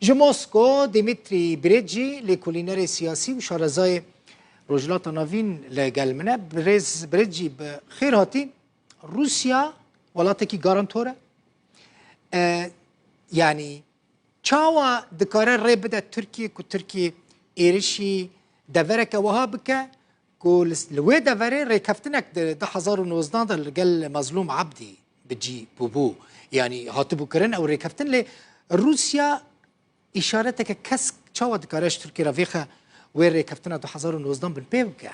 جموسكو ديمتري بريدجي لكوليناري سياسي وشارزاي روجلاتا نافين لقلمنا بريدجي بخير هاتي روسيا ولاتكي غارانتورا يعني چاوا دكارة ريبدا تركيا كو تركيا إيرشي دفرك وهابك كو لوي دفري ريكفتنك ده 2019 ده لقل مظلوم عبدي بجي بوبو يعني هاتبو كرن او ريكفتن لي روسيا إشارتك كسك چاوا دكارش تركيا رفيخة وين ريكفتنا ده 2019 بالبيبكه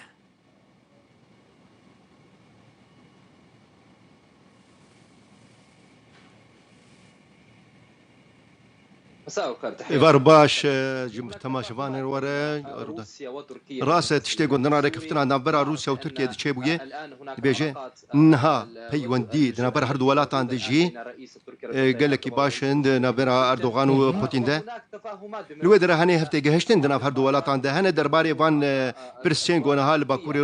إيفار باش تماشا فانر ورا راسة تشتي قندنا ركفتنا نبرا روسيا وتركيا دشي بويه بيجي نها بيوندي نبرا هردو ولات عند جي قال لك باش عند نبرا أردوغان وبوتين ده الودرة هني هفتي جهشتن دنا هردو ولات عند هنا درباري فان برسين قونا هال باكوري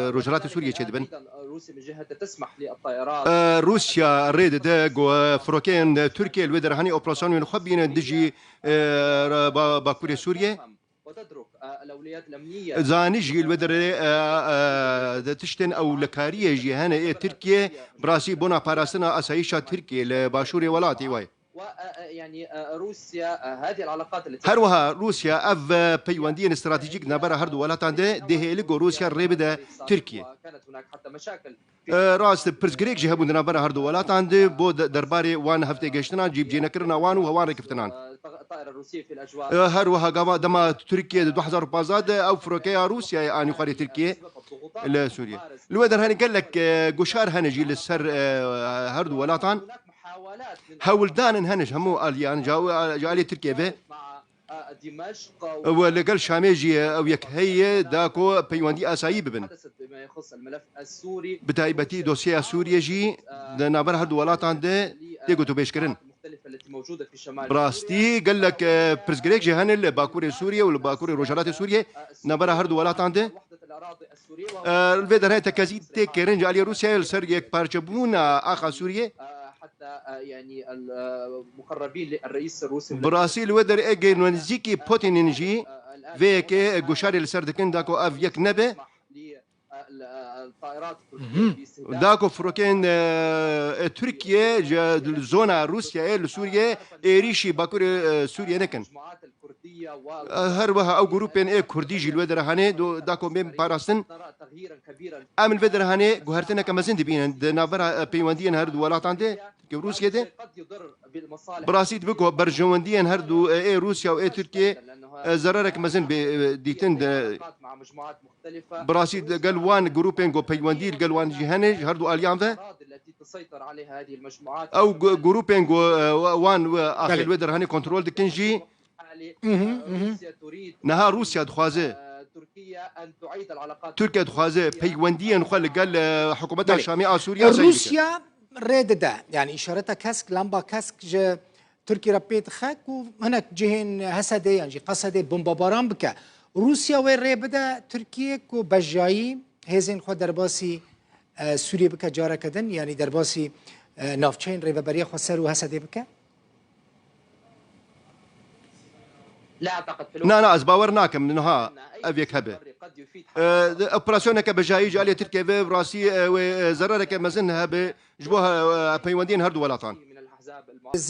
روجرات سوريا كدبن روسيا من جهة تسمح للطائرات روسيا ريد داق وفروكين تركيا الودر هني اوبراسيون من خبين دجي باكوريا سوريا وتترك الأولويات الأمنية زانجي الودر تشتن أو لكارية جي هنا إيه تركيا براسي بونا باراسنا أسايشة تركيا لباشوري ولاتي واي يعني روسيا هذه العلاقات التي هروها روسيا اف بيواندين استراتيجيك نبرا هردو ولاتان ده لقوا روسيا الريبده تركيا كانت هناك حتى مشاكل راس برزغريك جهبون نبرا هردو ولاتان بو درباري وان هفتي جشتنا جيب جينا كرنا وان وهوان ركفتنان الطائرة الروسية في الأجواء هروها قام دما تركيا 2014 او فروكيا روسيا يعني قريه تركيا لا سوريا الودر هاني قال لك قشار هنجي للسر هردو ولاتان هولدان هنج همو اليان جالي تركيا به مع دمشق ولقال شاميجي او يك هي داكو بيواندي اسايب بن بما يخص الملف السوري بتايبتي دوسيا سوريا جي نابر هاد ولات عنده تيجو تو بيشكرن المختلفة التي موجودة في شمال براستي قال لك برزغريك جهان الباكوري سوريا والباكوري روجرات سوريا نابر هاد ولات عنده وحدة الأراضي السورية الفيدر هاي تكازيد تكرن جالي روسيا السرجيك بارشبونا اخا سوريا حتى يعني المقربين للرئيس الروسي براسيل ودر اجين ونزيكي بوتين نجي فيك جوشاري السردكن داكو اف يك نبه الطائرات داكو فروكين تركيا الزونا روسيا لسوريا ايريشي باكوري سوريا نكن هروها او جروبين اي كرديجي الودر هاني داكو ميم باراستن امن الودر هاني جوهرتنا كما زند بين نافرا بيوانديان هرد ولات عنده روسيا ده براسيد بكو برجوانديان هردو اي روسيا واي تركيا زرارك مازن ديتن مع مجموعات مختلفة براسيد قالوان جروبين جو بيواندي قالوان جهانج هردو اليان ذا التي تسيطر عليها هذه المجموعات او جروبين جو وان اخر الودر هاني كنترول دكنجي روسيا تريد نهار روسيا دخوازه تركيا أن تعيد العلاقات تركيا دخوازه بيوانديان خل قال حكومتها الشامية سوريا روسيا ريد ده يعني إشارتها كاسك لامبا كاسك ج تركيا ربيت خاك وهناك جهن هسدي يعني قصدي بومباران بك روسيا وين ريبدا تركيا كو بجاي هزين خو درباسي سوريا بك جارة كدن يعني درباسي نافچين ريبريا خو سر وهسدي بك لا أعتقد في نا أزباورناك من إنها أبيك هبه أوبراسيونك بجاي جالية تركيا في براسي وزرارك مزنها بجبوها بيواندين هردو ولاتان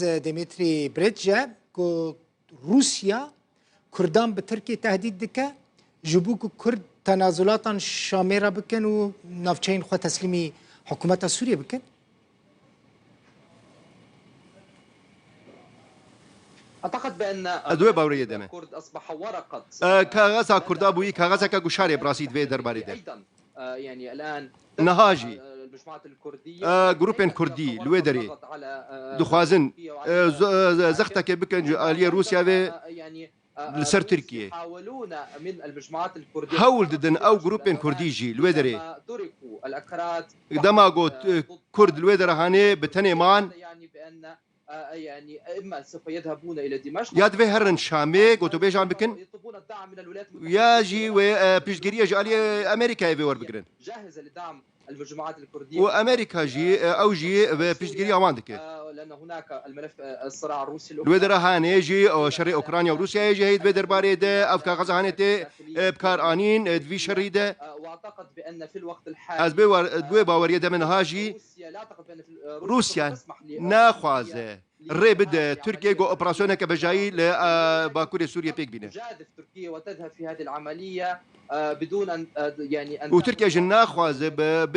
ديمتري بريدجا كو روسيا كردان بتركيا تهديد دكا جبوكو كرد تنازلات شامرة بكن ونافچين خو تسليمي حكومة سوريا بكن أعتقد بأن أدوية باورية دمه الكرد أصبح ورقة كاغاسا كرد أبوي كاغاسا كاغوشاري براسيد في درباري ده أيضا يعني الآن نهاجي المجموعات الكردية جروبين كردي لويدري دخوازن زختك بكن علي روسيا في يعني لسر تركيا يحاولون من المجموعات الكردية هول ددن أو جروبين كرديجي لويدري تركوا الأكراد دما قلت كرد الويدر هاني بتني مان يعني بأن يعني اما سوف يذهبون الى دمشق ياد في هرن شامي قلت بيش عم بكن يطلبون الدعم من الولايات المتحده يا جي وبيشجريه جالي امريكا في ور بكرن جاهزه لدعم المجموعات الكردية وأمريكا جي أو جي بيشتغلي أماندك لأن هناك الملف الصراع الروسي الودرة هاني جي شرق أوكرانيا وروسيا يجي هيد بدر باريدة أفكار غزة هانتي بكار آنين دفي شريدة واعتقد بأن في الوقت الحالي از دوی باوری دم هاجی روسیا ناخوازه ربد تركيا جو اوبراسيون كبجاي لباكور سوريا بيك بينا تجادف تركيا وتذهب في هذه العملية بدون أن يعني أن وتركيا جنا خوازه ب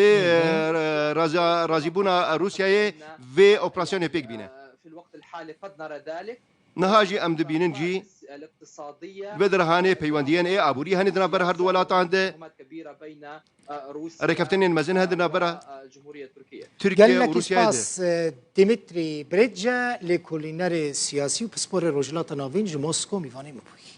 رازيبونا روسيا في اوبراسيون بيك بينا في الوقت الحالي قد نرى ذلك نهاجي ام دبينن جي الاقتصادية بدر هاني بيوانديان اي ابوري هاني دنا بر هر دولات عنده كبيرة بين روسيا ركفتنين مزن هدنا برا الجمهورية التركية تركيا قال لك وروسيا اسباس ديمتري بريدجا لكوليناري سياسي وبسبور روجلات نافين جو موسكو ميفاني مبوي